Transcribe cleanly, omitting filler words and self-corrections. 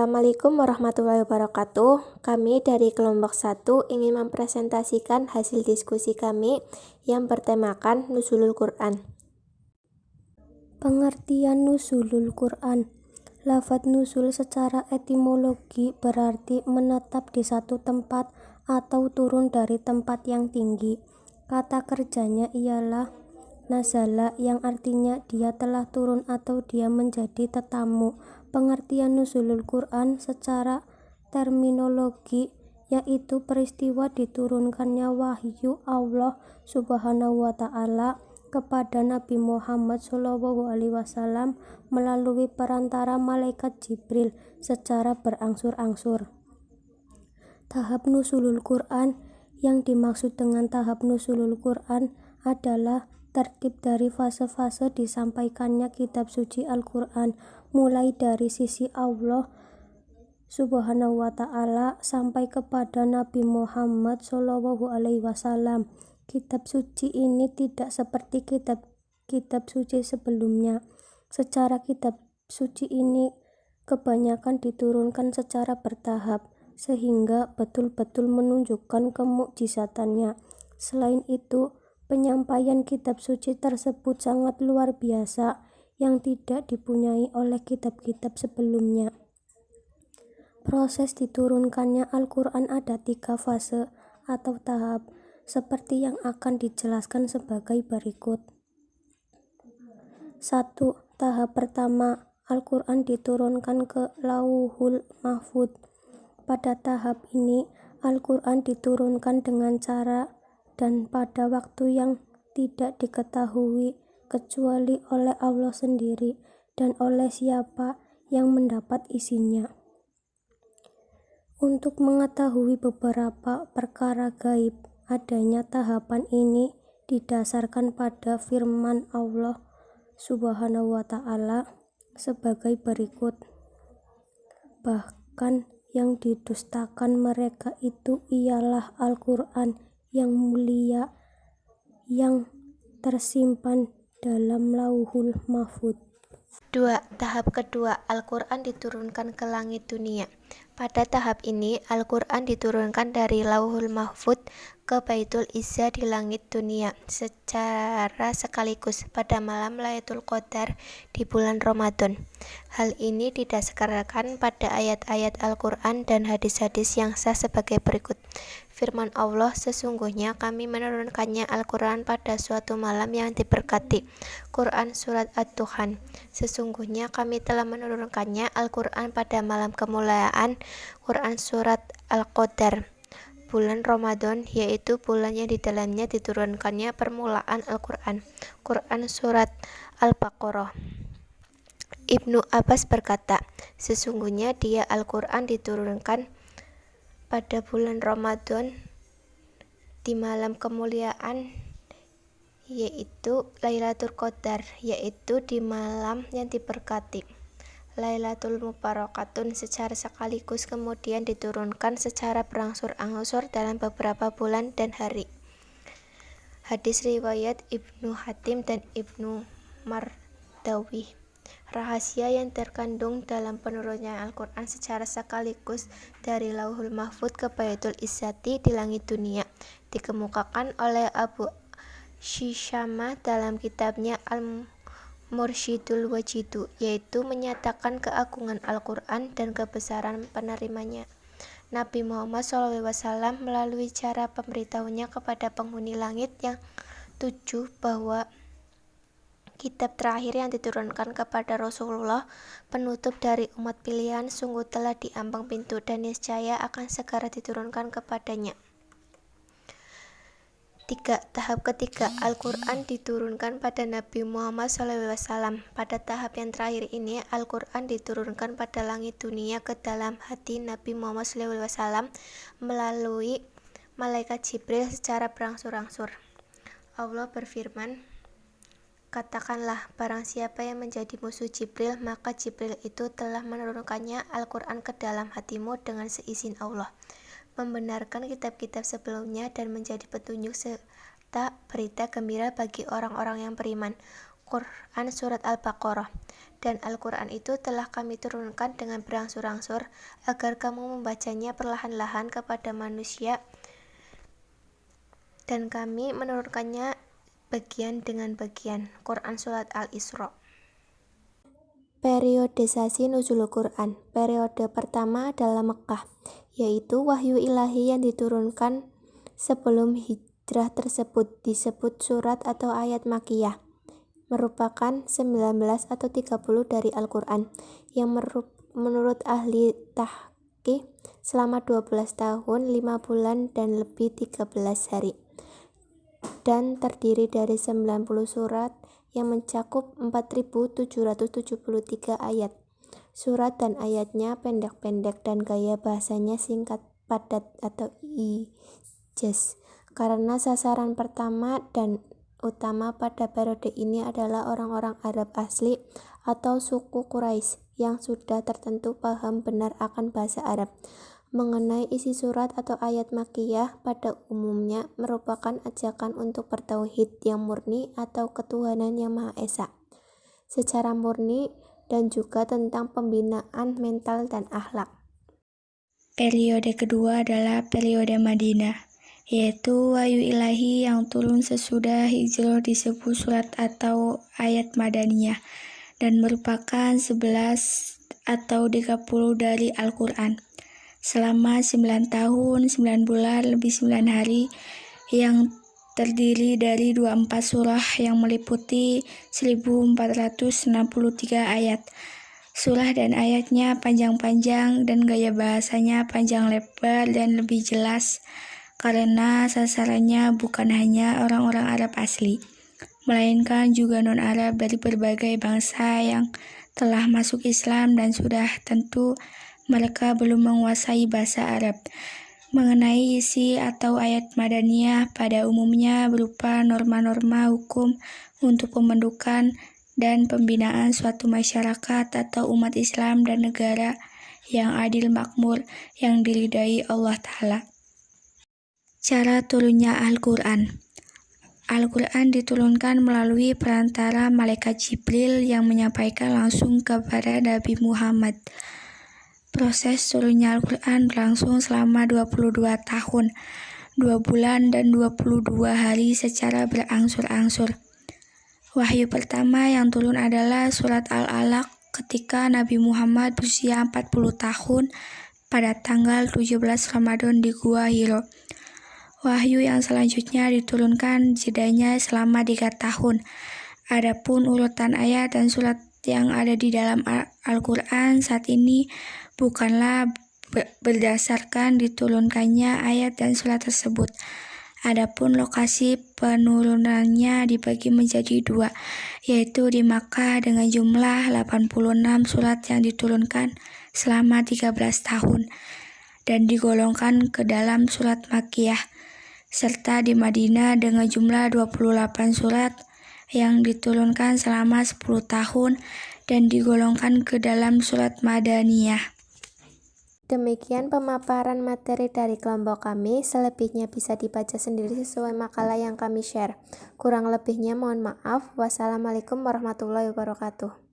Assalamualaikum warahmatullahi wabarakatuh. Kami dari kelompok 1 ingin mempresentasikan hasil diskusi kami yang bertemakan Nuzulul Quran. Pengertian Nuzulul Quran. Lafadz nuzul secara etimologi berarti menetap di satu tempat atau turun dari tempat yang tinggi. Kata kerjanya ialah nazala, yang artinya dia telah turun atau dia menjadi tetamu. Pengertian Nuzulul Quran secara terminologi yaitu peristiwa diturunkannya wahyu Allah Subhanahu wa Ta'ala kepada Nabi Muhammad SAW melalui perantara malaikat Jibril secara berangsur-angsur. Tahap Nuzulul Quran. Yang dimaksud dengan tahap Nuzulul Quran adalah tertib dari fase-fase disampaikannya kitab suci Al-Quran, mulai dari sisi Allah Subhanahu wa Ta'ala sampai kepada Nabi Muhammad SAW. Kitab suci ini tidak seperti kitab suci sebelumnya. Secara kitab suci ini kebanyakan diturunkan secara bertahap, sehingga betul-betul menunjukkan kemukjizatannya. Selain itu, penyampaian kitab suci tersebut sangat luar biasa yang tidak dipunyai oleh kitab-kitab sebelumnya. Proses diturunkannya Al-Quran ada 3 fase atau tahap, seperti yang akan dijelaskan sebagai berikut. 1. Tahap pertama, Al-Quran diturunkan ke Lauhul Mahfudz. Pada tahap ini, Al-Quran diturunkan dengan cara dan pada waktu yang tidak diketahui kecuali oleh Allah sendiri dan oleh siapa yang mendapat isinya. Untuk mengetahui beberapa perkara gaib, adanya tahapan ini didasarkan pada firman Allah Subhanahu wa Ta'ala sebagai berikut. Bahkan yang didustakan mereka itu ialah Al-Quran yang mulia yang tersimpan dalam Lauhul Mahfudz. 2. Tahap kedua, Al-Quran diturunkan ke langit dunia. Pada tahap ini, Al-Quran diturunkan dari Lauhul Mahfudz ke Baitul Izzah di langit dunia secara sekaligus pada malam Lailatul Qadar di bulan Ramadan. Hal ini didasarkan pada ayat-ayat Al-Quran dan hadis-hadis yang sah sebagai berikut. Firman Allah, sesungguhnya kami menurunkannya Al-Quran pada suatu malam yang diberkati. Quran Surat Ad-Duhan. Sesungguhnya kami telah menurunkannya Al-Quran pada malam kemuliaan. Quran Surat Al-Qadar. Bulan Ramadan, yaitu bulan yang di dalamnya diturunkannya permulaan Al-Quran. Quran Surat Al-Baqarah. Ibnu Abbas berkata, sesungguhnya dia Al-Quran diturunkan pada bulan Ramadan di malam kemuliaan, yaitu Lailatul Qadar, yaitu di malam yang diberkati. Lailatul Mubarakatun secara sekaligus kemudian diturunkan secara berangsur-angsur dalam beberapa bulan dan hari. Hadis riwayat Ibnu Hatim dan Ibnu Mardawi. Rahasia yang terkandung dalam penurunnya Al-Quran secara sekaligus dari Lauhul Mahfudz ke Baitul Izzati di langit dunia dikemukakan oleh Abu Syamah dalam kitabnya Al-Mursyidul Wajidu, yaitu menyatakan keagungan Al-Quran dan kebesaran penerimanya. Nabi Muhammad SAW melalui cara pemberitahunya kepada penghuni langit yang 7 bahwa kitab terakhir yang diturunkan kepada Rasulullah, penutup dari umat pilihan, sungguh telah diambang pintu dan niscaya akan segera diturunkan kepadanya. 3. Tahap ketiga, Al-Quran diturunkan pada Nabi Muhammad SAW. Pada tahap yang terakhir ini, Al-Quran diturunkan pada langit dunia ke dalam hati Nabi Muhammad SAW melalui malaikat Jibril secara berangsur-angsur. Allah berfirman, katakanlah, barang siapa yang menjadi musuh Jibril, maka Jibril itu telah menurunkannya Al-Quran ke dalam hatimu dengan seizin Allah, membenarkan kitab-kitab sebelumnya dan menjadi petunjuk serta berita gembira bagi orang-orang yang beriman. Quran surat Al-Baqarah. Dan Al-Quran itu telah kami turunkan dengan berangsur-angsur agar kamu membacanya perlahan-lahan kepada manusia, dan kami menurunkannya bagian dengan bagian. Quran surat Al-Isra. Periodisasi nuzul Quran. Periode pertama adalah Mekkah, yaitu wahyu ilahi yang diturunkan sebelum hijrah tersebut disebut surat atau ayat Makkiyah, merupakan 19 atau 30 dari Al-Quran, yang menurut ahli tahqiq selama 12 tahun, 5 bulan dan lebih 13 hari, dan terdiri dari 90 surat yang mencakup 4.773 ayat. Surat dan ayatnya pendek-pendek dan gaya bahasanya singkat, padat atau ijaz, karena sasaran pertama dan utama pada periode ini adalah orang-orang Arab asli atau suku Quraisy yang sudah tertentu paham benar akan bahasa Arab. Mengenai isi surat atau ayat Makkiyah, pada umumnya merupakan ajakan untuk bertauhid yang murni atau ketuhanan yang Maha Esa secara murni, dan juga tentang pembinaan mental dan akhlak. Periode kedua adalah periode Madinah, yaitu wahyu ilahi yang turun sesudah hijrah disebut surat atau ayat Madaniyah, dan merupakan 11 atau 30 dari Al-Quran. Selama 9 tahun, 9 bulan, lebih 9 hari, yang terdiri dari 24 surah yang meliputi 1463 ayat. Surah dan ayatnya panjang-panjang dan gaya bahasanya panjang lebar dan lebih jelas, karena sasarannya bukan hanya orang-orang Arab asli, melainkan juga non-Arab dari berbagai bangsa yang telah masuk Islam dan sudah tentu mereka belum menguasai bahasa Arab. Mengenai isi atau ayat Madaniyah, pada umumnya berupa norma-norma hukum untuk pembentukan dan pembinaan suatu masyarakat atau umat Islam dan negara yang adil makmur yang diridai Allah Ta'ala. Cara turunnya Al-Quran. Al-Quran diturunkan melalui perantara malaikat Jibril yang menyampaikan langsung kepada Nabi Muhammad. Proses turunnya Al-Quran berlangsung selama 22 tahun, 2 bulan dan 22 hari secara berangsur-angsur. Wahyu pertama yang turun adalah surat Al-Alaq ketika Nabi Muhammad berusia 40 tahun pada tanggal 17 Ramadan di Gua Hiro. Wahyu yang selanjutnya diturunkan jedanya selama 3 tahun. Adapun urutan ayat dan surat yang ada di dalam Al-Quran saat ini bukanlah berdasarkan diturunkannya ayat dan surat tersebut. Adapun lokasi penurunannya dibagi menjadi 2, yaitu di Makkah dengan jumlah 86 surat yang diturunkan selama 13 tahun dan digolongkan ke dalam surat Makkiyah, serta di Madinah dengan jumlah 28 surat yang diturunkan selama 10 tahun dan digolongkan ke dalam surat Madaniyah. Demikian pemaparan materi dari kelompok kami. Selebihnya bisa dibaca sendiri sesuai makalah yang kami share. Kurang lebihnya mohon maaf. Wassalamualaikum warahmatullahi wabarakatuh.